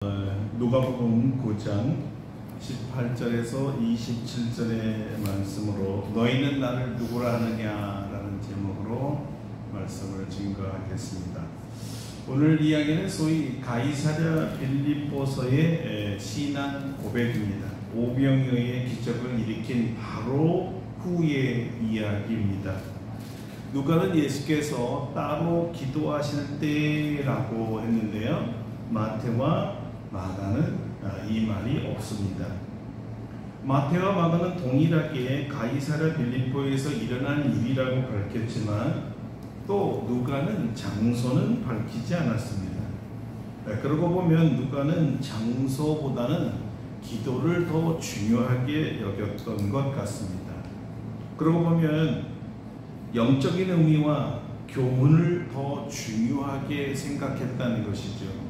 누가복음 9장 18절에서 27절의 말씀으로 너희는 나를 누구라 하느냐라는 제목으로 말씀을 증거하겠습니다. 오늘 이야기는 소위 가이사랴 빌립보서의 신앙 고백입니다. 오병이어의 기적을 일으킨 바로 후의 이야기입니다. 누가는 예수께서 따로 기도하실 때라고 했는데요, 마태와 마가는 이 말이 없습니다. 마태와 마가는 동일하게 가이사랴 빌립보에서 일어난 일이라고 밝혔지만 또 누가는 장소는 밝히지 않았습니다. 그러고 보면 누가는 장소보다는 기도를 더 중요하게 여겼던 것 같습니다. 그러고 보면 영적인 의미와 교훈을 더 중요하게 생각했다는 것이죠.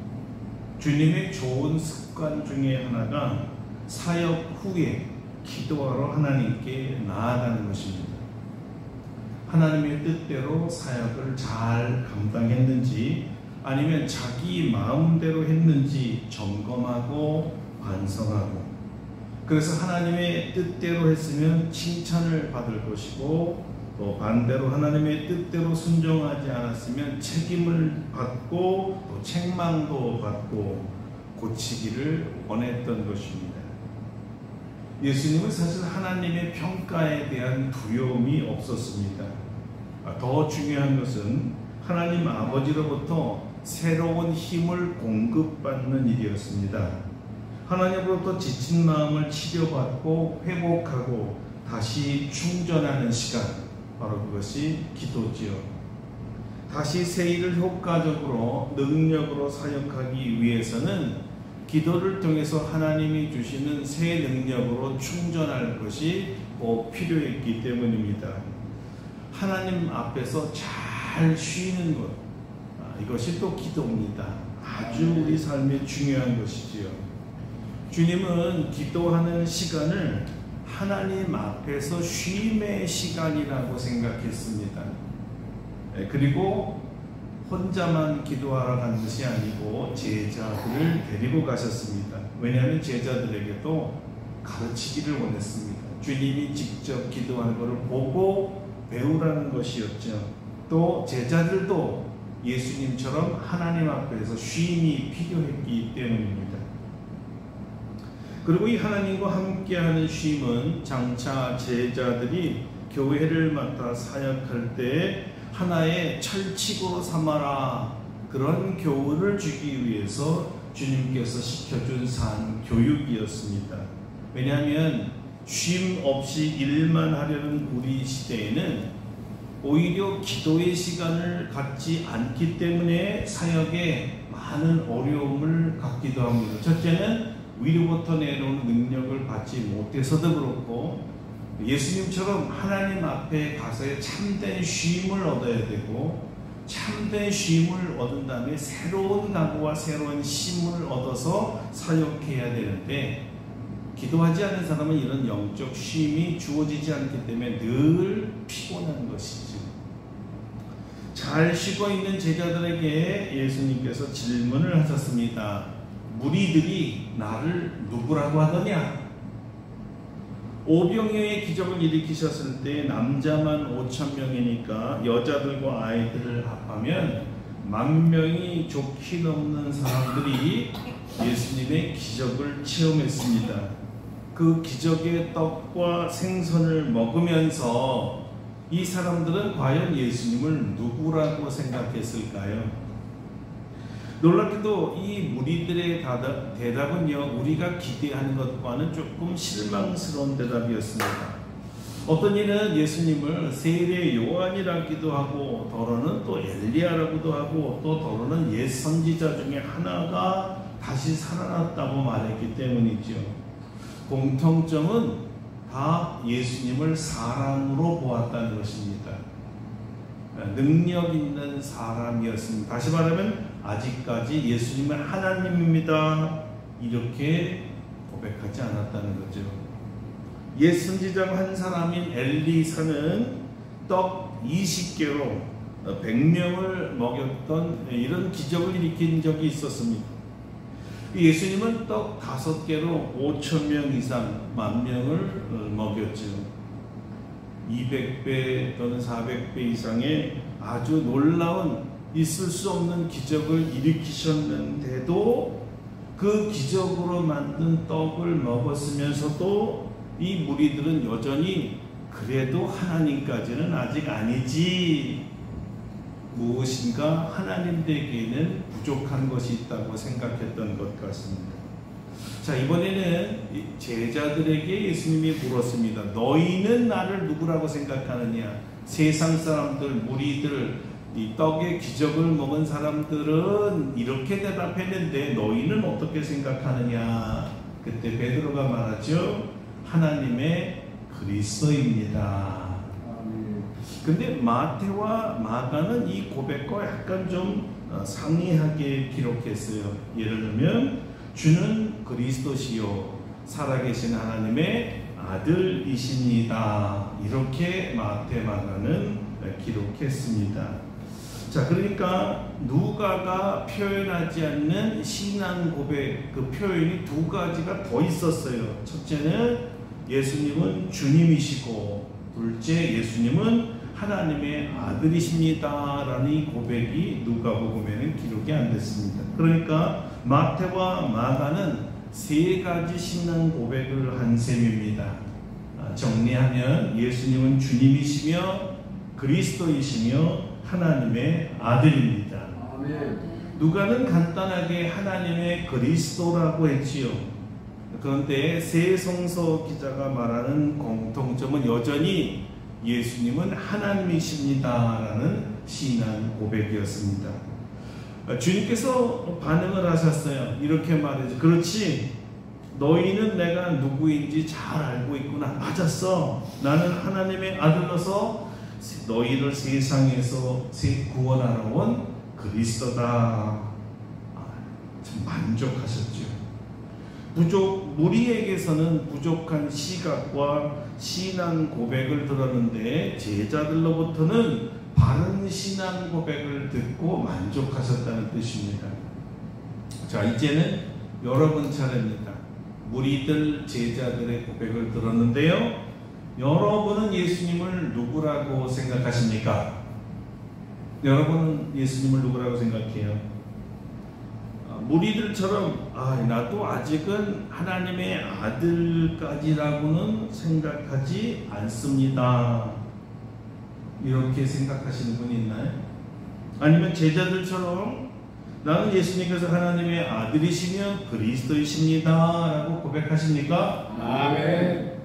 주님의 좋은 습관 중에 하나가 사역 후에 기도하러 하나님께 나아가는 것입니다. 하나님의 뜻대로 사역을 잘 감당했는지 아니면 자기 마음대로 했는지 점검하고 반성하고, 그래서 하나님의 뜻대로 했으면 칭찬을 받을 것이고 또 반대로 하나님의 뜻대로 순종하지 않았으면 책임을 받고 또 책망도 받고 고치기를 원했던 것입니다. 예수님은 사실 하나님의 평가에 대한 두려움이 없었습니다. 더 중요한 것은 하나님 아버지로부터 새로운 힘을 공급받는 일이었습니다. 하나님으로부터 지친 마음을 치료받고 회복하고 다시 충전하는 시간, 바로 그것이 기도지요. 다시 새 일을 효과적으로 능력으로 사역하기 위해서는 기도를 통해서 하나님이 주시는 새 능력으로 충전할 것이 꼭 필요했기 때문입니다. 하나님 앞에서 잘 쉬는 것, 이것이 또 기도입니다. 아주 우리 삶에 중요한 것이지요. 주님은 기도하는 시간을 하나님 앞에서 쉼의 시간이라고 생각했습니다. 그리고 혼자만 기도하러 간 것이 아니고 제자들을 데리고 가셨습니다. 왜냐하면 제자들에게도 가르치기를 원했습니다. 주님이 직접 기도하는 것을 보고 배우라는 것이었죠. 또 제자들도 예수님처럼 하나님 앞에서 쉼이 필요했기 때문입니다. 그리고 이 하나님과 함께하는 쉼은 장차 제자들이 교회를 맡아 사역할 때 하나의 철칙으로 삼아라, 그런 교훈을 주기 위해서 주님께서 시켜준 산 교육이었습니다. 왜냐하면 쉼 없이 일만 하려는 우리 시대에는 오히려 기도의 시간을 갖지 않기 때문에 사역에 많은 어려움을 갖기도 합니다. 첫째는 위로부터 내려오는 능력을 받지 못해서도 그렇고, 예수님처럼 하나님 앞에 가서의 참된 쉼을 얻어야 되고, 참된 쉼을 얻은 다음에 새로운 각오와 새로운 힘을 얻어서 사역해야 되는데, 기도하지 않은 사람은 이런 영적 쉼이 주어지지 않기 때문에 늘 피곤한 것이죠. 잘 쉬고 있는 제자들에게 예수님께서 질문을 하셨습니다. 무리들이 나를 누구라고 하더냐? 오병이어의 기적을 일으키셨을 때 남자만 5,000명이니까 여자들과 아이들을 합하면 10,000명이 좋게 넘는 사람들이 예수님의 기적을 체험했습니다. 그 기적의 떡과 생선을 먹으면서 이 사람들은 과연 예수님을 누구라고 생각했을까요? 놀랍게도 이 무리들의 대답은요, 우리가 기대하는 것과는 조금 실망스러운 대답이었습니다. 어떤 이는 예수님을 세례 요한이라기도 하고, 더러는 또 엘리야라고도 하고, 또 더러는 옛 선지자 중에 하나가 다시 살아났다고 말했기 때문이죠. 공통점은 다 예수님을 사람으로 보았다는 것입니다. 능력 있는 사람이었습니다. 다시 말하면 아직까지 예수님은 하나님입니다, 이렇게 고백하지 않았다는 거죠. 옛 선지자 한 사람인 엘리사는 떡 20개로 100명을 먹였던 이런 기적을 일으킨 적이 있었습니다. 예수님은 떡 5개로 5,000명 이상, 10,000명을 먹였죠. 200배 또는 400배 이상의 아주 놀라운 있을 수 없는 기적을 일으키셨는데도 그 기적으로 만든 떡을 먹었으면서도 이 무리들은 여전히 그래도 하나님까지는 아직 아니지, 무엇인가 하나님 되기에는 부족한 것이 있다고 생각했던 것 같습니다. 자, 이번에는 제자들에게 예수님이 물었습니다. 너희는 나를 누구라고 생각하느냐? 세상 사람들, 무리들, 이 떡의 기적을 먹은 사람들은 이렇게 대답했는데 너희는 어떻게 생각하느냐? 그때 베드로가 말하죠. 하나님의 그리스도입니다. 근데 마태와 마가는 이 고백과 약간 좀 상이하게 기록했어요. 예를 들면 주는 그리스도시요 살아계신 하나님의 아들이십니다. 이렇게 마태 마가는 기록했습니다. 자, 그러니까 누가가 표현하지 않는 신앙 고백, 그 표현이 두 가지가 더 있었어요. 첫째는 예수님은 주님이시고, 둘째 예수님은 하나님의 아들이십니다 라는 이 고백이 누가복음에는 기록이 안 됐습니다. 그러니까 마태와 마가는 세 가지 신앙 고백을 한 셈입니다. 정리하면 예수님은 주님이시며 그리스도이시며 하나님의 아들입니다. 누가는 간단하게 하나님의 그리스도라고 했지요. 그런데 새 성서 기자가 말하는 공통점은 여전히 예수님은 하나님이십니다 라는 신앙 고백이었습니다. 주님께서 반응을 하셨어요. 이렇게 말해서 그렇지, 너희는 내가 누구인지 잘 알고 있구나. 맞았어. 나는 하나님의 아들로서 너희를 세상에서 구원하러 온 그리스도다. 참 만족하셨죠. 무리에게서는 부족한 시각과 신앙 고백을 들었는데 제자들로부터는 바른 신앙 고백을 듣고 만족하셨다는 뜻입니다. 자, 이제는 여러분 차례입니다. 무리들, 제자들의 고백을 들었는데요. 여러분은 예수님을 누구라고 생각하십니까? 여러분은 예수님을 누구라고 생각해요? 무리들처럼 나도 아직은 하나님의 아들까지라고는 생각하지 않습니다. 이렇게 생각하시는 분이 있나요? 아니면 제자들처럼 나는 예수님께서 하나님의 아들이시며 그리스도이십니다 라고 고백하십니까? 아멘.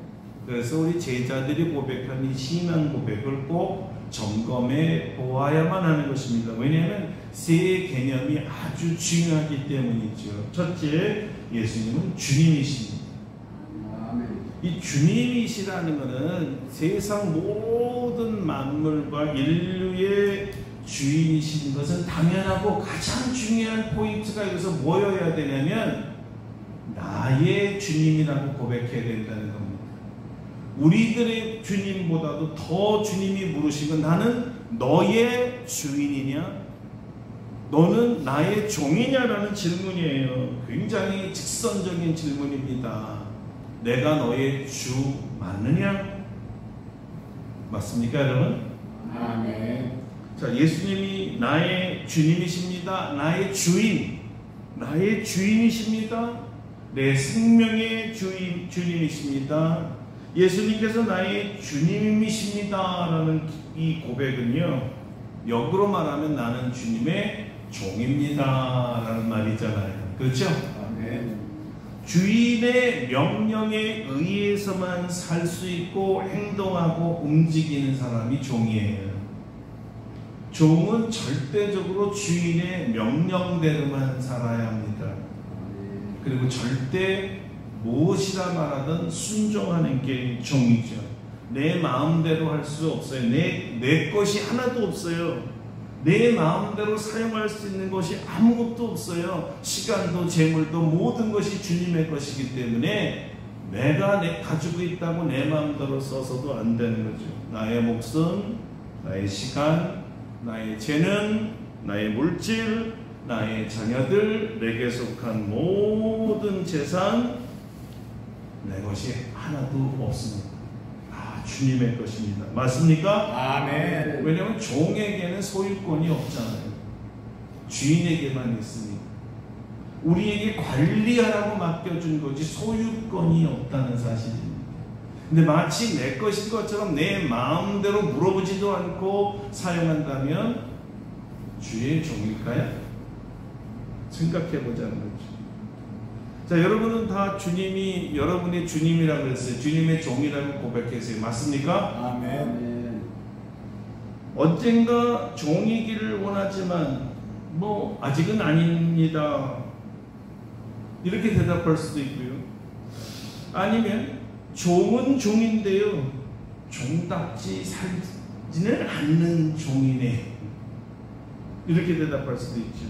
그래서 우리 제자들이 고백한 이 신앙 고백을 꼭 점검해 보아야만 하는 것입니다. 왜냐하면 세 개념이 아주 중요하기 때문이죠. 첫째, 예수님은 주님이십니다. 이 주님이시라는 것은 세상 모든 만물과 인류의 주인이신 것은 당연하고 가장 중요한 포인트가 여기서 뭐여야 되냐면 나의 주님이라고 고백해야 된다는 겁니다. 우리들의 주님보다도 더 주님이 물으시고 나는 너의 주인이냐? 너는 나의 종이냐라는 질문이에요. 굉장히 직선적인 질문입니다. 내가 너의 주 맞느냐? 맞습니까, 여러분? 아멘. 자, 예수님이 나의 주님이십니다. 나의 주인, 나의 주인이십니다. 내 생명의 주님이십니다. 예수님께서 나의 주님이십니다 라는 이 고백은요, 역으로 말하면 나는 주님의 종입니다 라는 말이잖아요. 그렇죠? 아멘. 주인의 명령에 의해서만 살 수 있고 행동하고 움직이는 사람이 종이에요. 종은 절대적으로 주인의 명령대로만 살아야 합니다. 그리고 절대 무엇이라 말하든 순종하는 게 종이죠. 내 마음대로 할 수 없어요. 내 것이 하나도 없어요. 내 마음대로 사용할 수 있는 것이 아무것도 없어요. 시간도 재물도 모든 것이 주님의 것이기 때문에 내가 가지고 있다고 내 마음대로 써서도 안 되는 거죠. 나의 목숨, 나의 시간, 나의 재능, 나의 물질, 나의 자녀들, 내게 속한 모든 재산, 내 것이 하나도 없습니다. 다 주님의 것입니다. 맞습니까? 아멘. 왜냐하면 종에게는 소유권이 없잖아요. 주인에게만 있으니까. 우리에게 관리하라고 맡겨준 거지 소유권이 없다는 사실입니다. 근데 마치 내 것인 것처럼 내 마음대로 물어보지도 않고 사용한다면 주의 종일까요? 생각해보자는 거죠. 자, 여러분은 다 주님이 여러분의 주님이라고 그랬어요. 주님의 종이라고 고백했어요. 맞습니까? 아멘. 언젠가 종이기를 원하지만 아직은 아닙니다. 이렇게 대답할 수도 있고요. 아니면 종은 종인데요, 종답지 살지는 않는 종이네. 이렇게 대답할 수도 있죠.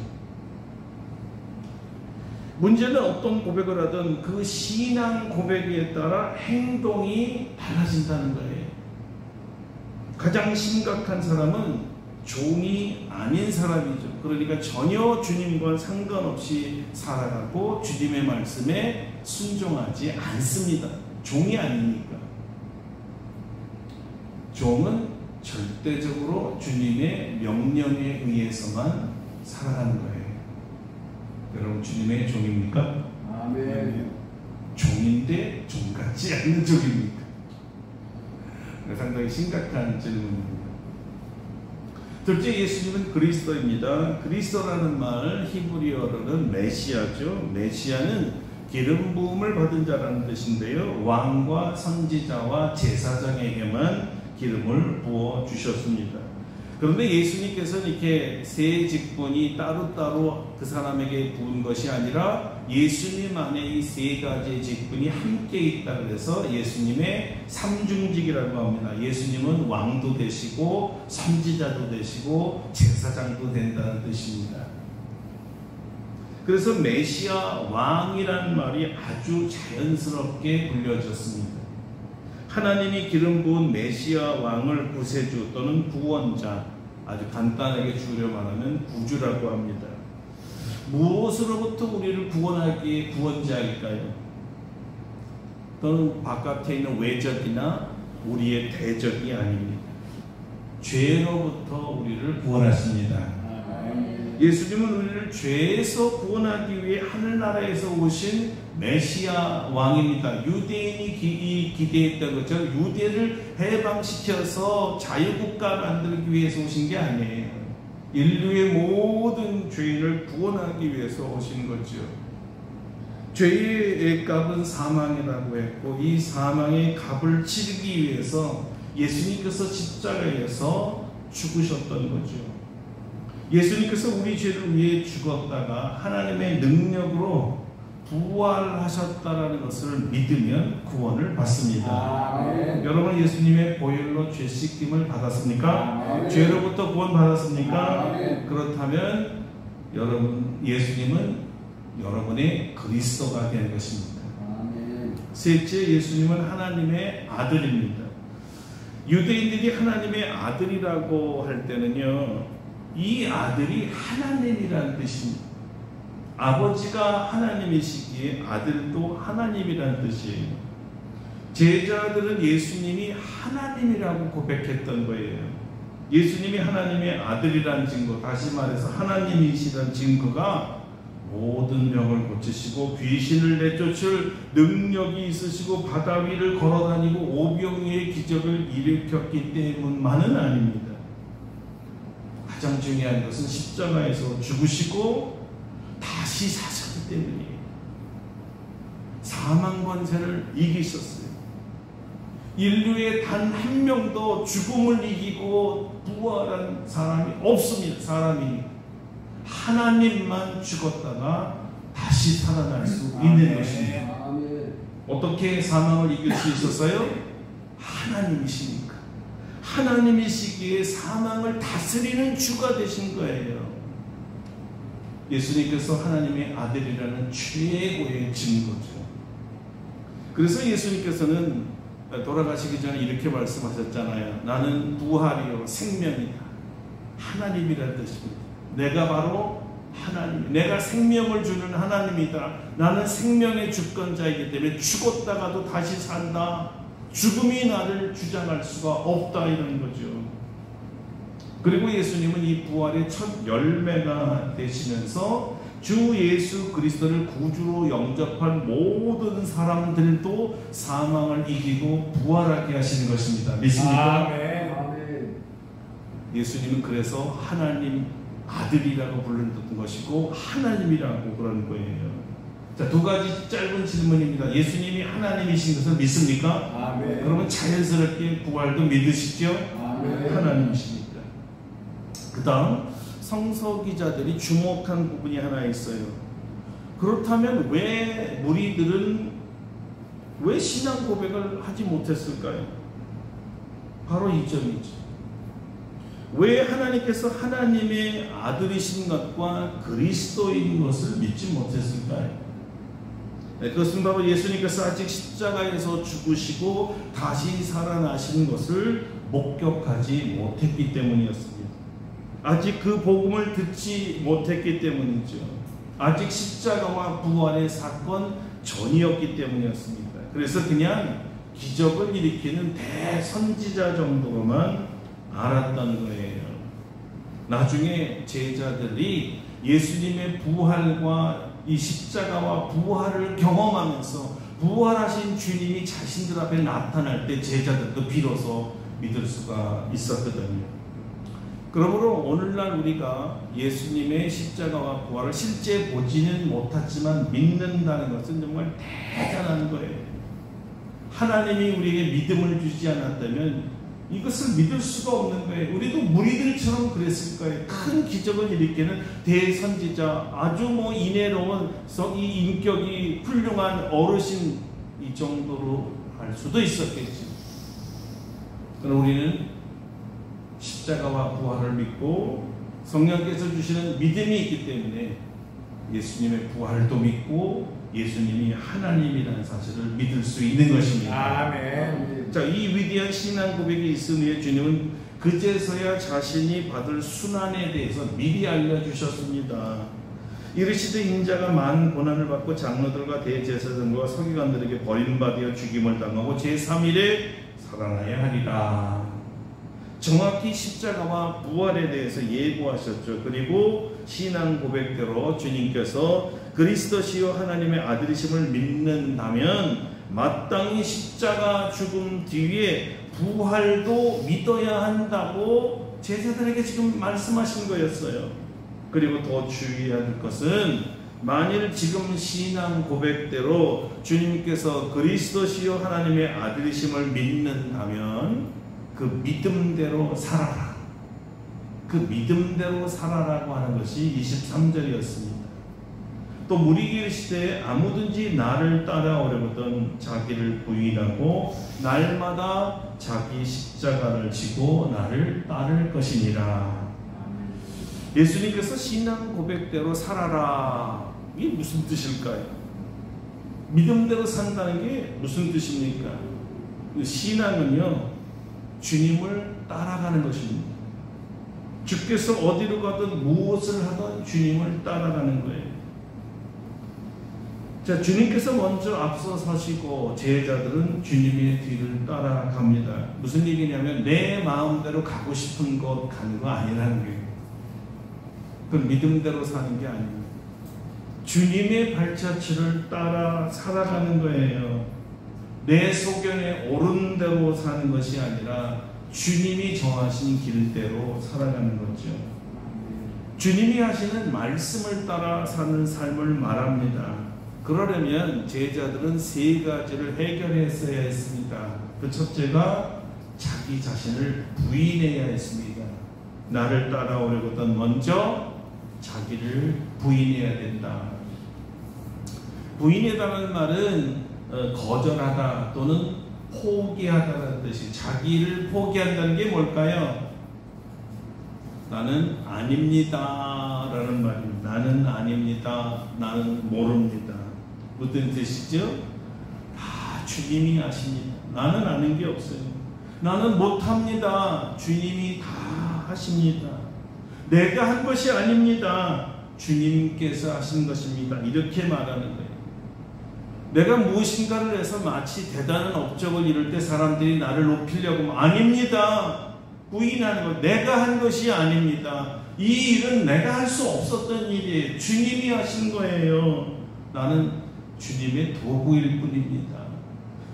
문제는 어떤 고백을 하든 그 신앙 고백에 따라 행동이 달라진다는 거예요. 가장 심각한 사람은 종이 아닌 사람이죠. 그러니까 전혀 주님과 상관없이 살아가고 주님의 말씀에 순종하지 않습니다. 종이 아니니까. 종은 절대적으로 주님의 명령에 의해서만 살아가는 거예요. 여러분 주님의 종입니까? 아멘. 종인데 종 같지 않는 종입니까? 상당히 심각한 질문입니다. 둘째, 예수님은 그리스도입니다. 그리스도라는 말 히브리어로는 메시아죠. 메시아는 기름 부음을 받은 자라는 뜻인데요, 왕과 선지자와 제사장에게만 기름을 부어 주셨습니다. 그런데 예수님께서는 이렇게 세 직분이 따로따로 그 사람에게 부은 것이 아니라 예수님 안에 이 세 가지의 직분이 함께 있다 그래서 예수님의 삼중직이라고 합니다. 예수님은 왕도 되시고 선지자도 되시고 제사장도 된다는 뜻입니다. 그래서 메시아 왕이라는 말이 아주 자연스럽게 불려졌습니다. 하나님이 기름 부은 메시아 왕을 구세주 또는 구원자, 아주 간단하게 줄여 말하면 구주라고 합니다. 무엇으로부터 우리를 구원하기에 구원자일까요? 또는 바깥에 있는 외적이나 우리의 대적이 아닙니다. 죄로부터 우리를 구원하십니다. 예수님은 우리를 죄에서 구원하기 위해 하늘나라에서 오신 메시아 왕입니다. 유대인이 기대했던 것처럼 유대를 해방시켜서 자유국가 만들기 위해서 오신 게 아니에요. 인류의 모든 죄인을 구원하기 위해서 오신 거죠. 죄의 값은 사망이라고 했고 이 사망의 값을 치르기 위해서 예수님께서 십자가에서 죽으셨던 거죠. 예수님께서 우리 죄를 위해 죽었다가 하나님의 능력으로 부활하셨다라는 것을 믿으면 구원을 받습니다. 아멘. 여러분 예수님의 보혈로 죄 씻김을 받았습니까? 아멘. 죄로부터 구원 받았습니까? 아멘. 그렇다면 여러분 예수님은 여러분의 그리스도가 된 것입니다. 아멘. 셋째, 예수님은 하나님의 아들입니다. 유대인들이 하나님의 아들이라고 할 때는요, 이 아들이 하나님이라는 뜻입니다. 아버지가 하나님이시기에 아들도 하나님이라는 뜻이에요. 제자들은 예수님이 하나님이라고 고백했던 거예요. 예수님이 하나님의 아들이라는 증거, 다시 말해서 하나님이시라는 증거가 모든 병을 고치시고 귀신을 내쫓을 능력이 있으시고 바다 위를 걸어다니고 오병이의 기적을 일으켰기 때문만은 아닙니다. 가장 중요한 것은 십자가에서 죽으시고 다시 사셨기 때문이에요. 사망 권세를 이기셨어요. 인류의 단 한 명도 죽음을 이기고 부활한 사람이 없습니다. 사람이 하나님만 죽었다가 다시 살아날 수 있는 것입니다. 어떻게 사망을 이길 수 있었어요? 하나님이시니까. 하나님이시기에 사망을 다스리는 주가 되신 거예요. 예수님께서 하나님의 아들이라는 최고의 증거죠. 그래서 예수님께서는 돌아가시기 전에 이렇게 말씀하셨잖아요. 나는 부활이요 생명이다. 하나님이라는 뜻입니다. 내가 바로 하나님, 내가 생명을 주는 하나님이다. 나는 생명의 주권자이기 때문에 죽었다가도 다시 산다. 죽음이 나를 주장할 수가 없다, 이런 거죠. 그리고 예수님은 이 부활의 첫 열매가 되시면서 주 예수 그리스도를 구주로 영접한 모든 사람들도 사망을 이기고 부활하게 하시는 것입니다. 믿습니까? 아멘. 예수님은 그래서 하나님 아들이라고 부르는 것이고 하나님이라고 그러는 거예요. 자, 두 가지 짧은 질문입니다. 예수님이 하나님이신 것을 믿습니까? 아멘. 그러면 자연스럽게 부활도 믿으시죠? 아멘. 하나님이십니다. 그 다음 성서 기자들이 주목한 부분이 하나 있어요. 그렇다면 왜 무리들은 왜 신앙 고백을 하지 못했을까요? 바로 이 점이죠. 왜 하나님께서 하나님의 아들이신 것과 그리스도인 것을 믿지 못했을까요? 네, 그것은 바로 예수님께서 아직 십자가에서 죽으시고 다시 살아나신 것을 목격하지 못했기 때문이었습니다. 아직 그 복음을 듣지 못했기 때문이죠. 아직 십자가와 부활의 사건 전이었기 때문이었습니다. 그래서 그냥 기적을 일으키는 대선지자 정도로만 알았던 거예요. 나중에 제자들이 예수님의 부활과 이 십자가와 부활을 경험하면서 부활하신 주님이 자신들 앞에 나타날 때 제자들도 비로소 믿을 수가 있었거든요. 그러므로 오늘날 우리가 예수님의 십자가와 부활을 실제 보지는 못했지만 믿는다는 것은 정말 대단한 거예요. 하나님이 우리에게 믿음을 주지 않았다면 이것을 믿을 수가 없는 거예요. 우리도 무리들처럼 그랬을 거예요. 큰 기적을 일으키는 대선지자, 아주 인애로운 이 인격이 훌륭한 어르신, 이 정도로 할 수도 있었겠지. 그러나 우리는 십자가와 부활을 믿고 성령께서 주시는 믿음이 있기 때문에 예수님의 부활도 믿고 예수님이 하나님이라는 사실을 믿을 수 있는 것입니다. 아멘. 자, 이 위대한 신앙 고백이 있은 후에 주님은 그제서야 자신이 받을 순환에 대해서 미리 알려주셨습니다. 이르시되 인자가 많은 고난을 받고 장로들과 대제사장과 서기관들에게 버림받아 죽임을 당하고 제3일에 살아나야 하리라. 정확히 십자가와 부활에 대해서 예고하셨죠. 그리고 신앙 고백대로 주님께서 그리스도시요 하나님의 아들이심을 믿는다면 마땅히 십자가 죽음 뒤에 부활도 믿어야 한다고 제자들에게 지금 말씀하신 거였어요. 그리고 더 주의해야 할 것은 만일 지금 신앙 고백대로 주님께서 그리스도시요 하나님의 아들이심을 믿는다면 그 믿음대로 살아라. 그 믿음대로 살아라고 하는 것이 23절이었습니다. 또 무리길 시대에 아무든지 나를 따라오려거든 자기를 부인하고 날마다 자기 십자가를 지고 나를 따를 것이니라. 예수님께서 신앙 고백대로 살아라. 이게 무슨 뜻일까요? 믿음대로 산다는 게 무슨 뜻입니까? 신앙은요, 주님을 따라가는 것입니다. 주께서 어디로 가든 무엇을 하든 주님을 따라가는 거예요. 자, 주님께서 먼저 앞서 서시고 제자들은 주님의 뒤를 따라갑니다. 무슨 얘기냐면 내 마음대로 가고 싶은 곳 가는 거 아니라는 거예요. 그건 믿음대로 사는 게 아닙니다. 주님의 발자취를 따라 살아가는 거예요. 내 소견에 옳은 대로 사는 것이 아니라 주님이 정하신 길대로 살아가는 거죠. 주님이 하시는 말씀을 따라 사는 삶을 말합니다. 그러려면 제자들은 세 가지를 해결했어야 했습니다. 그 첫째가 자기 자신을 부인해야 했습니다. 나를 따라오려거든 먼저 자기를 부인해야 된다. 부인하다는 말은 거절하다 또는 포기하다는 뜻이, 자기를 포기한다는 게 뭘까요? 나는 아닙니다 라는 말입니다. 나는 아닙니다. 나는 모릅니다. 무슨 뜻이죠? 다 주님이 아십니다. 나는 아는 게 없어요. 나는 못합니다. 주님이 다 하십니다. 내가 한 것이 아닙니다. 주님께서 하신 것입니다. 이렇게 말하는 거예요. 내가 무엇인가를 해서 마치 대단한 업적을 이룰 때 사람들이 나를 높이려고 하면 아닙니다. 부인하는 것, 내가 한 것이 아닙니다. 이 일은 내가 할 수 없었던 일이에요. 주님이 하신 거예요. 나는 주님의 도구일 뿐입니다.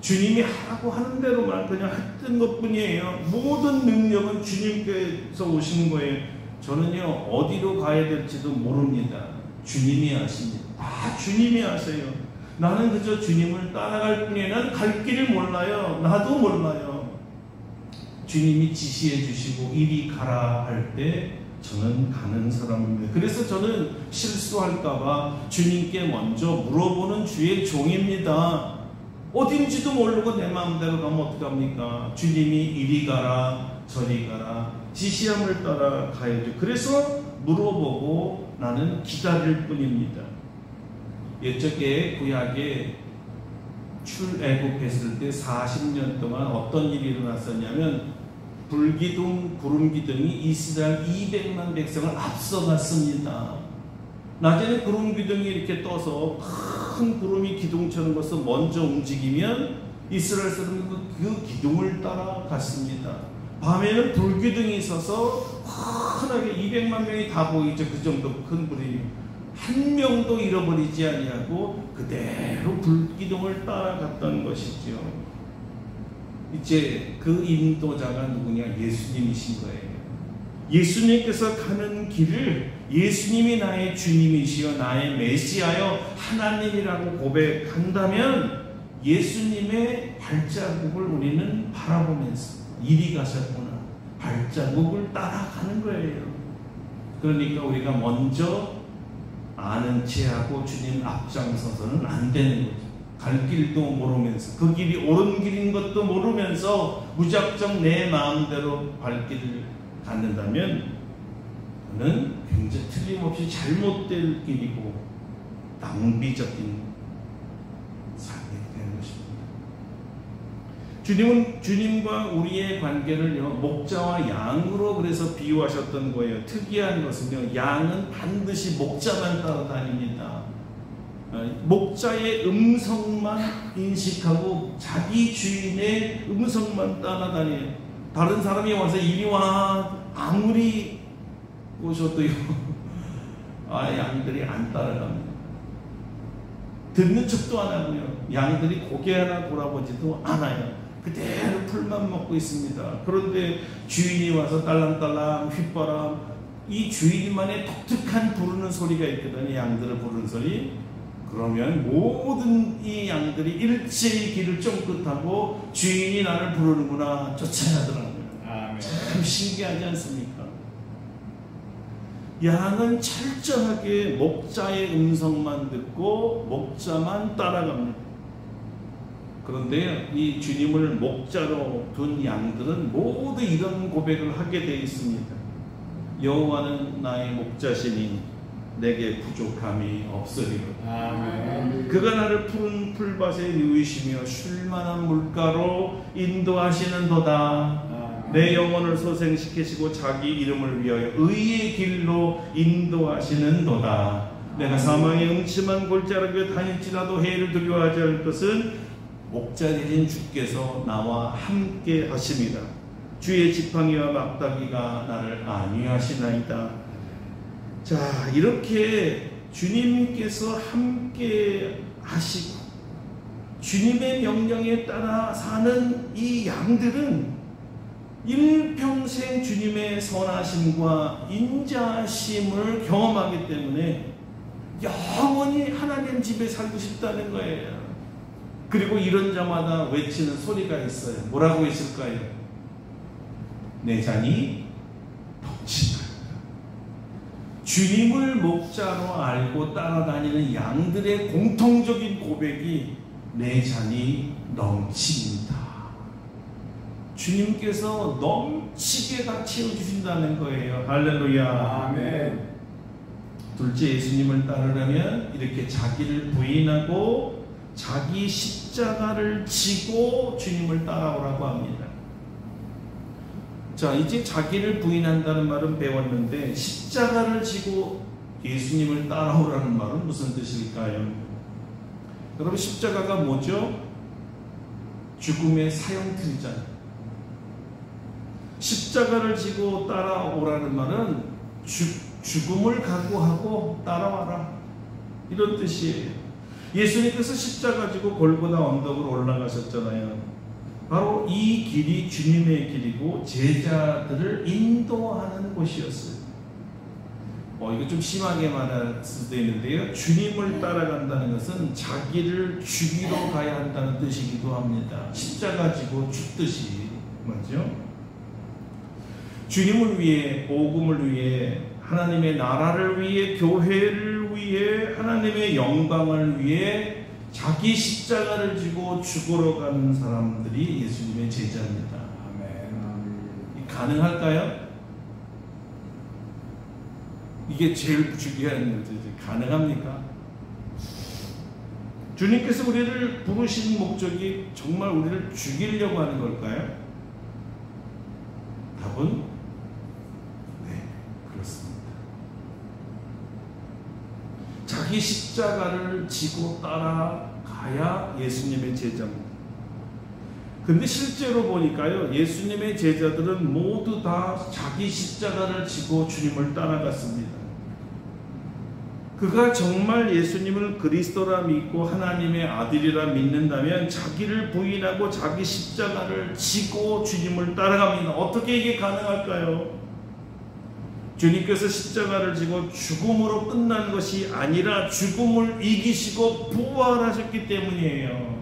주님이 하라고 하는 대로만 그냥 했던 것뿐이에요. 모든 능력은 주님께서 오신 거예요. 저는요, 어디로 가야 될지도 모릅니다. 주님이 하십니다. 다 주님이 하세요. 나는 그저 주님을 따라갈 뿐이에요. 나는 갈 길을 몰라요. 나도 몰라요. 주님이 지시해 주시고 이리 가라 할 때 저는 가는 사람입니다. 그래서 저는 실수할까봐 주님께 먼저 물어보는 주의 종입니다. 어딘지도 모르고 내 마음대로 가면 어떡합니까? 주님이 이리 가라 저리 가라 지시함을 따라 가야죠. 그래서 물어보고 나는 기다릴 뿐입니다. 옛적에 구약에 출애굽했을 때 40년 동안 어떤 일이 일어났었냐면 불기둥, 구름기둥이 이스라엘 200만 백성을 앞서갔습니다. 낮에는 구름기둥이 이렇게 떠서 큰 구름이 기둥처럼 것서 먼저 움직이면 이스라엘 사람은 그 기둥을 따라갔습니다. 밤에는 불기둥이 있어서 환하게 200만 명이 다 보이죠. 그 정도 큰 불이. 한 명도 잃어버리지 아니하고 그대로 불기둥을 따라갔던 것이죠. 이제 그 인도자가 누구냐? 예수님이신 거예요. 예수님께서 가는 길을 예수님이 나의 주님이시여 나의 메시아여 하나님이라고 고백한다면 예수님의 발자국을 우리는 바라보면서 이리 가셨구나 발자국을 따라가는 거예요. 그러니까 우리가 먼저 아는 체하고 주님 앞장서서는 안 되는 거죠. 갈 길도 모르면서 그 길이 옳은 길인 것도 모르면서 무작정 내 마음대로 발길을 갖는다면 그는 굉장히 틀림없이 잘못될 길이고 낭비적인 삶이 되는 것입니다. 주님과 우리의 관계를요 목자와 양으로 그래서 비유하셨던 거예요. 특이한 것은요 양은 반드시 목자만 따라다닙니다. 목자의 음성만 인식하고 자기 주인의 음성만 따라다녀요. 다른 사람이 와서 이리 와 아무리 오셔도요 양들이 안 따라갑니다. 듣는 척도 안 하고요 양들이 고개 하나 돌아보지도 않아요. 그대로 풀만 먹고 있습니다. 그런데 주인이 와서 딸랑딸랑 휘바람 이 주인만의 독특한 부르는 소리가 있거든요. 양들을 부르는 소리. 그러면 모든 이 양들이 일제히 길을 쫑긋하고 주인이 나를 부르는구나 쫓아가더라고요. 참 신기하지 않습니까? 양은 철저하게 목자의 음성만 듣고 목자만 따라갑니다. 그런데 이 주님을 목자로 둔 양들은 모두 이런 고백을 하게 되어 있습니다. 여호와는 나의 목자시니 내게 부족함이 없으리로다. 그가 나를 푸른 풀밭에 누이시며 쉴만한 물가로 인도하시는도다. 내 영혼을 소생시키시고 자기 이름을 위하여 의의 길로 인도하시는도다. 내가 사망의 음침한 골짜기에 다닐지라도 해를 두려워하지 않을 것은 목자되신 주께서 나와 함께 하심이라. 주의 지팡이와 막다기가 나를 안위하시나이다. 자, 이렇게 주님께서 함께 하시고 주님의 명령에 따라 사는 이 양들은 일평생 주님의 선하심과 인자하심을 경험하기 때문에 영원히 하나님 집에 살고 싶다는 거예요. 그리고 이런 자마다 외치는 소리가 있어요. 뭐라고 있을까요? 내 잔이 넘친다. 주님을 목자로 알고 따라다니는 양들의 공통적인 고백이 내 잔이 넘칩니다. 주님께서 넘치게 다 채워주신다는 거예요. 할렐루야. 아멘. 둘째, 예수님을 따르려면 이렇게 자기를 부인하고 자기 십자가를 지고 주님을 따라오라고 합니다. 자, 이제 자기를 부인한다는 말은 배웠는데 십자가를 지고 예수님을 따라오라는 말은 무슨 뜻일까요? 여러분, 십자가가 뭐죠? 죽음의 사형틀이잖아요. 십자가를 지고 따라오라는 말은 죽음을 각오하고 따라와라, 이런 뜻이에요. 예수님께서 십자가 지고 골고다 언덕으로 올라가셨잖아요. 바로 이 길이 주님의 길이고 제자들을 인도하는 곳이었어요. 이거 좀 심하게 말할 수도 있는데요, 주님을 따라간다는 것은 자기를 죽이러 가야 한다는 뜻이기도 합니다. 십자가 지고 죽듯이, 맞죠? 주님을 위해, 복음을 위해, 하나님의 나라를 위해, 교회를 위해, 하나님의 영광을 위해 자기 십자가를 지고 죽으러 가는 사람들이 예수님의 제자입니다. 아멘. 가능할까요? 이게 제일 중요한 문제지. 가능합니까? 주님께서 우리를 부르신 목적이 정말 우리를 죽이려고 하는 걸까요? 답은 네, 그렇습니다. 자기 십자가를 지고 따라가야 예수님의 제자입니다. 근데 실제로 보니까요, 예수님의 제자들은 모두 다 자기 십자가를 지고 주님을 따라갔습니다. 그가 정말 예수님을 그리스도라 믿고 하나님의 아들이라 믿는다면 자기를 부인하고 자기 십자가를 지고 주님을 따라갑니다. 어떻게 이게 가능할까요? 주님께서 십자가를 지고 죽음으로 끝난 것이 아니라 죽음을 이기시고 부활하셨기 때문이에요.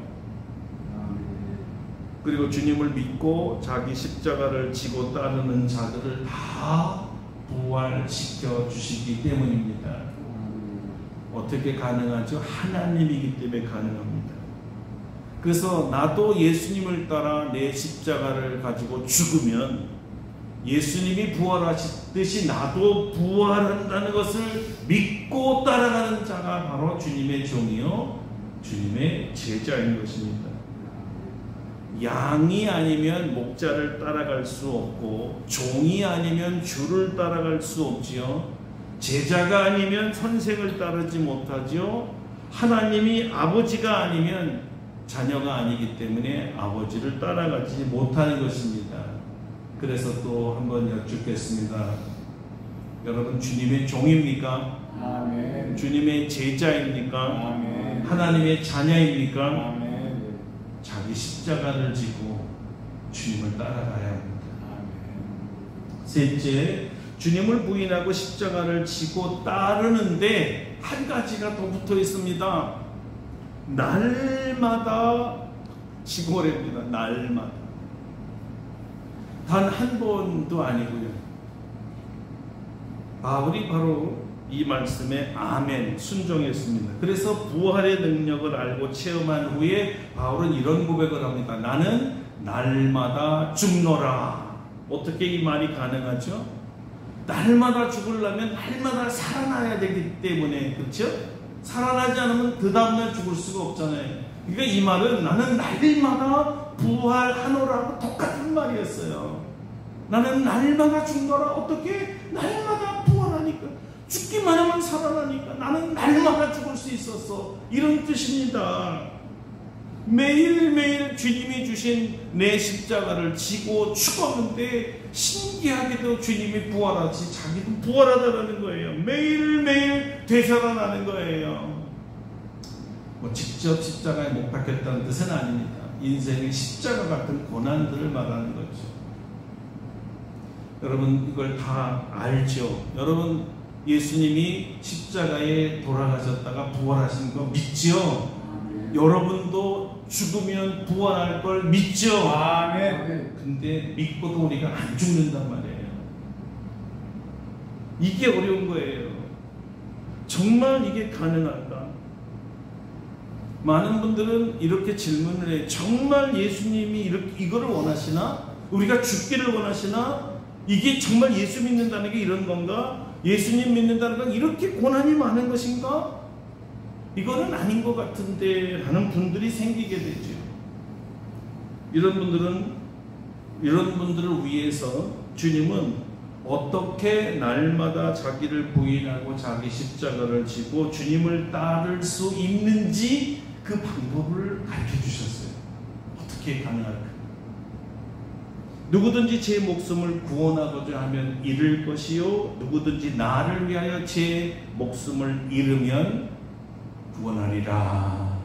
그리고 주님을 믿고 자기 십자가를 지고 따르는 자들을 다 부활시켜 주시기 때문입니다. 어떻게 가능하죠? 하나님이기 때문에 가능합니다. 그래서 나도 예수님을 따라 내 십자가를 가지고 죽으면 예수님이 부활하시듯이 나도 부활한다는 것을 믿고 따라가는 자가 바로 주님의 종이요, 주님의 제자인 것입니다. 양이 아니면 목자를 따라갈 수 없고, 종이 아니면 주를 따라갈 수 없지요. 제자가 아니면 선생을 따르지 못하지요. 하나님이 아버지가 아니면 자녀가 아니기 때문에 아버지를 따라가지 못하는 것입니다. 그래서 또 한번 여쭙겠습니다. 여러분, 주님의 종입니까? 아멘. 주님의 제자입니까? 아멘. 하나님의 자녀입니까? 아멘. 자기 십자가를 지고 주님을 따라가야 합니다. 아멘. 셋째, 주님을 부인하고 십자가를 지고 따르는데 한 가지가 더 붙어 있습니다. 날마다 지고 랍니다. 날마다. 단 한 번도 아니고요. 바울이 바로 이 말씀에 아멘, 순종했습니다. 그래서 부활의 능력을 알고 체험한 후에 바울은 이런 고백을 합니다. 나는 날마다 죽노라. 어떻게 이 말이 가능하죠? 날마다 죽으려면 날마다 살아나야 되기 때문에, 그렇죠? 살아나지 않으면 그 다음날 죽을 수가 없잖아요. 그러니까 이 말은 나는 날마다 부활하노라고 똑같은 말이었어요. 나는 날마다 죽노라. 어떻게? 날마다 부활하니까. 죽기만 하면 살아나니까 나는 날마다 죽을 수 있었어. 이런 뜻입니다. 매일매일 주님이 주신 내 십자가를 지고 죽었는데 신기하게도 주님이 부활하지 자기도 부활하다라는 거예요. 매일매일 되살아나는 거예요. 뭐 직접 십자가에 못 박혔다는 뜻은 아닙니다. 인생의 십자가 같은 고난들을 말하는 거죠. 여러분, 이걸 다 알죠? 여러분, 예수님이 십자가에 돌아가셨다가 부활하신 거 믿죠? 아멘. 여러분도 죽으면 부활할 걸 믿죠? 아멘. 근데 믿고도 우리가 안 죽는단 말이에요. 이게 어려운 거예요. 정말 이게 가능할까? 많은 분들은 이렇게 질문을 해요. 정말 예수님이 이거를 원하시나? 우리가 죽기를 원하시나? 이게 정말 예수 믿는다는 게 이런 건가? 예수님 믿는다는 건 이렇게 고난이 많은 것인가? 이거는 아닌 것 같은데 하는 분들이 생기게 되죠. 이런 분들을 위해서 주님은 어떻게 날마다 자기를 부인하고 자기 십자가를 지고 주님을 따를 수 있는지 그 방법을 가르쳐 주셨어요. 어떻게 가능할까? 누구든지 제 목숨을 구원하고자 하면 잃을 것이요, 누구든지 나를 위하여 제 목숨을 잃으면 구원하리라.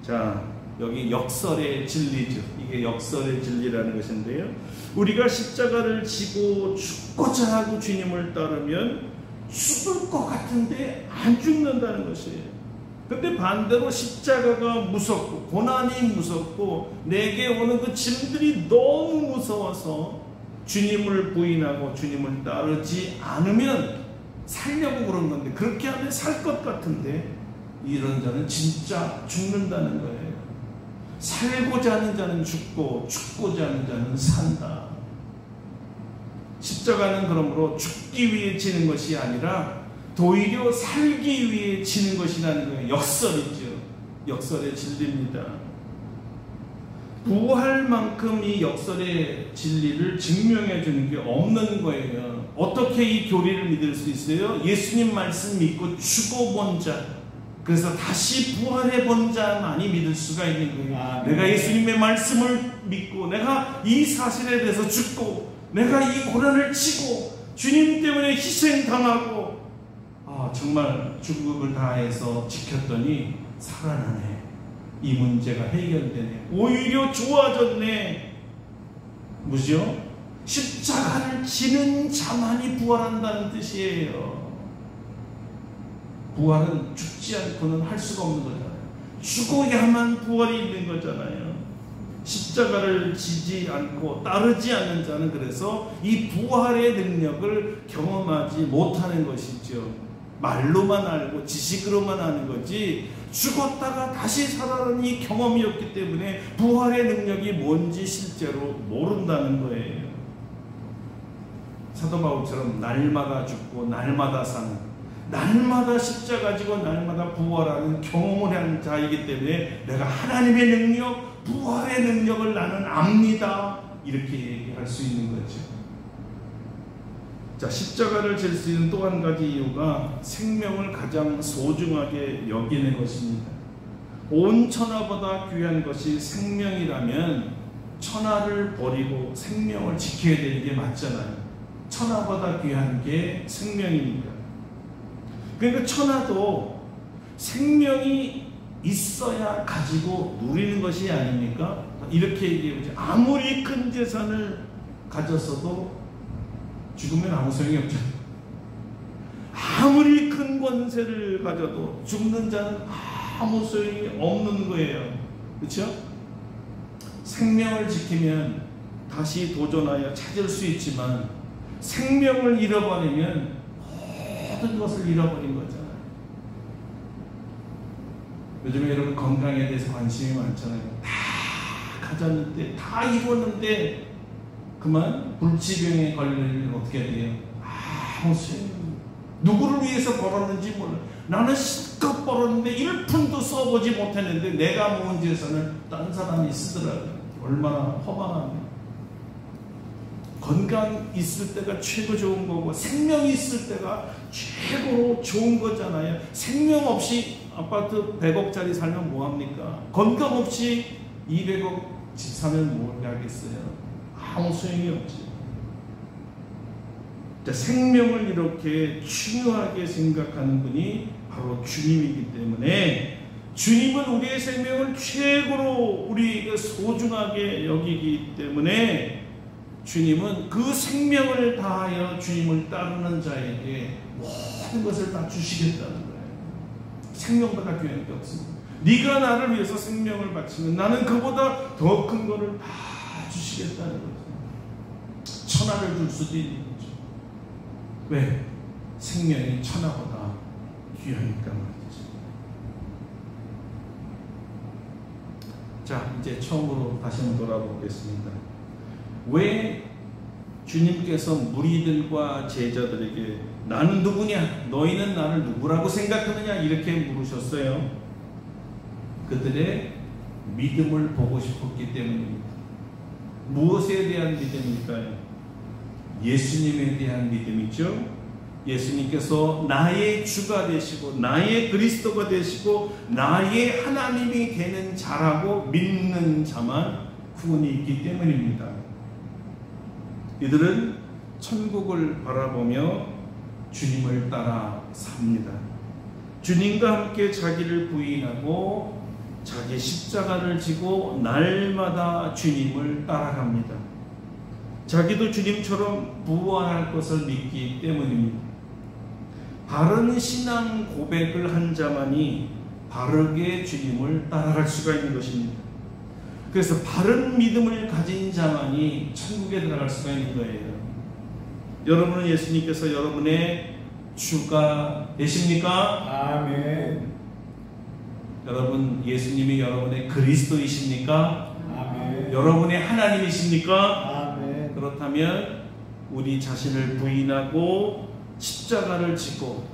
자, 여기 역설의 진리죠. 이게 역설의 진리라는 것인데요, 우리가 십자가를 지고 죽고자 하고 주님을 따르면 죽을 것 같은데 안 죽는다는 것이에요. 근데 반대로 십자가가 무섭고 고난이 무섭고 내게 오는 그 짐들이 너무 무서워서 주님을 부인하고 주님을 따르지 않으면 살려고 그런 건데, 그렇게 하면 살 것 같은데 이런 자는 진짜 죽는다는 거예요. 살고자 하는 자는 죽고 죽고자 하는 자는 산다. 십자가는 그러므로 죽기 위해 지는 것이 아니라 도리어 살기 위해 지는 것이라는 거예요. 역설이죠. 역설의 진리입니다. 부활만큼 이 역설의 진리를 증명해 주는 게 없는 거예요. 어떻게 이 교리를 믿을 수 있어요? 예수님 말씀 믿고 죽어본 자, 그래서 다시 부활해 본 자만이 믿을 수가 있는 거예요. 내가 예수님의 말씀을 믿고 내가 이 사실에 대해서 죽고 내가 이 고난을 치고 주님 때문에 희생당하고 정말 죽음을 다해서 지켰더니 살아나네. 이 문제가 해결되네. 오히려 좋아졌네. 뭐죠? 십자가를 지는 자만이 부활한다는 뜻이에요. 부활은 죽지 않고는 할 수가 없는 거잖아요. 죽어야만 부활이 있는 거잖아요. 십자가를 지지 않고 따르지 않는 자는 그래서 이 부활의 능력을 경험하지 못하는 것이죠. 말로만 알고 지식으로만 아는 거지 죽었다가 다시 살아나는 이 경험이 없기 때문에 부활의 능력이 뭔지 실제로 모른다는 거예요. 사도 바울처럼 날마다 죽고 날마다 사는, 날마다 십자가 지고 날마다 부활하는 경험을 하는 자이기 때문에 내가 하나님의 능력, 부활의 능력을 나는 압니다. 이렇게 얘기할 수 있는 거죠. 자, 십자가를 질 수 있는 또 한 가지 이유가 생명을 가장 소중하게 여기는 것입니다. 온 천하보다 귀한 것이 생명이라면 천하를 버리고 생명을 지켜야 되는 게 맞잖아요. 천하보다 귀한 게 생명입니다. 그러니까 천하도 생명이 있어야 가지고 누리는 것이 아닙니까? 이렇게 얘기해보죠. 아무리 큰 재산을 가졌어도 죽으면 아무 소용이 없잖아요. 아무리 큰 권세를 가져도 죽는 자는 아무 소용이 없는 거예요. 그렇죠? 생명을 지키면 다시 도전하여 찾을 수 있지만 생명을 잃어버리면 모든 것을 잃어버린 거잖아요. 요즘에 여러분 건강에 대해서 관심이 많잖아요. 다 가졌는데 다 이뤘는데 그만 불치병에 걸리면 어떻게 돼요? 아무 소용이 없어요. 누구를 위해서 벌었는지 몰라. 나는 실컷 벌었는데 1푼도 써보지 못했는데 내가 모은 재산을 딴 사람이 쓰더라고요. 얼마나 허망합니까? 건강 있을 때가 최고 좋은 거고 생명이 있을 때가 최고로 좋은 거잖아요. 생명 없이 아파트 100억짜리 살면 뭐합니까? 건강 없이 200억 집 사면 뭘 하겠어요? 아무 소용이 없지. 자, 생명을 이렇게 중요하게 생각하는 분이 바로 주님이기 때문에 주님은 우리의 생명을 최고로 우리에게 소중하게 여기기 때문에 주님은 그 생명을 다하여 주님을 따르는 자에게 모든 것을 다 주시겠다는 거예요. 생명보다 귀한 게 없습니다. 네가 나를 위해서 생명을 바치면 나는 그보다 더 큰 것을 다 주시겠다는 거죠. 천하를 줄 수도 있는 거죠. 왜? 생명이 천하보다 귀하니까 말이죠. 자, 이제 처음으로 다시 한번 돌아보겠습니다. 왜 주님께서 무리들과 제자들에게 나는 누구냐? 너희는 나를 누구라고 생각하느냐? 이렇게 물으셨어요. 그들의 믿음을 보고 싶었기 때문입니다. 무엇에 대한 믿음일까요? 예수님에 대한 믿음이죠. 예수님께서 나의 주가 되시고 나의 그리스도가 되시고 나의 하나님이 되는 자라고 믿는 자만 구원이 있기 때문입니다. 이들은 천국을 바라보며 주님을 따라 삽니다. 주님과 함께 자기를 부인하고 자기 십자가를 지고 날마다 주님을 따라갑니다. 자기도 주님처럼 부활할 것을 믿기 때문입니다. 바른 신앙 고백을 한 자만이 바르게 주님을 따라갈 수가 있는 것입니다. 그래서 바른 믿음을 가진 자만이 천국에 들어갈 수가 있는 거예요. 여러분은 예수님께서 여러분의 주가 되십니까? 아멘. 여러분 예수님이 여러분의 그리스도이십니까? 아멘. 여러분의 하나님이십니까? 아멘. 그렇다면 우리 자신을 부인하고 십자가를 지고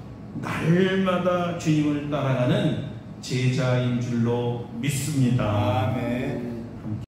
날마다 주님을 따라가는 제자인 줄로 믿습니다. 아멘.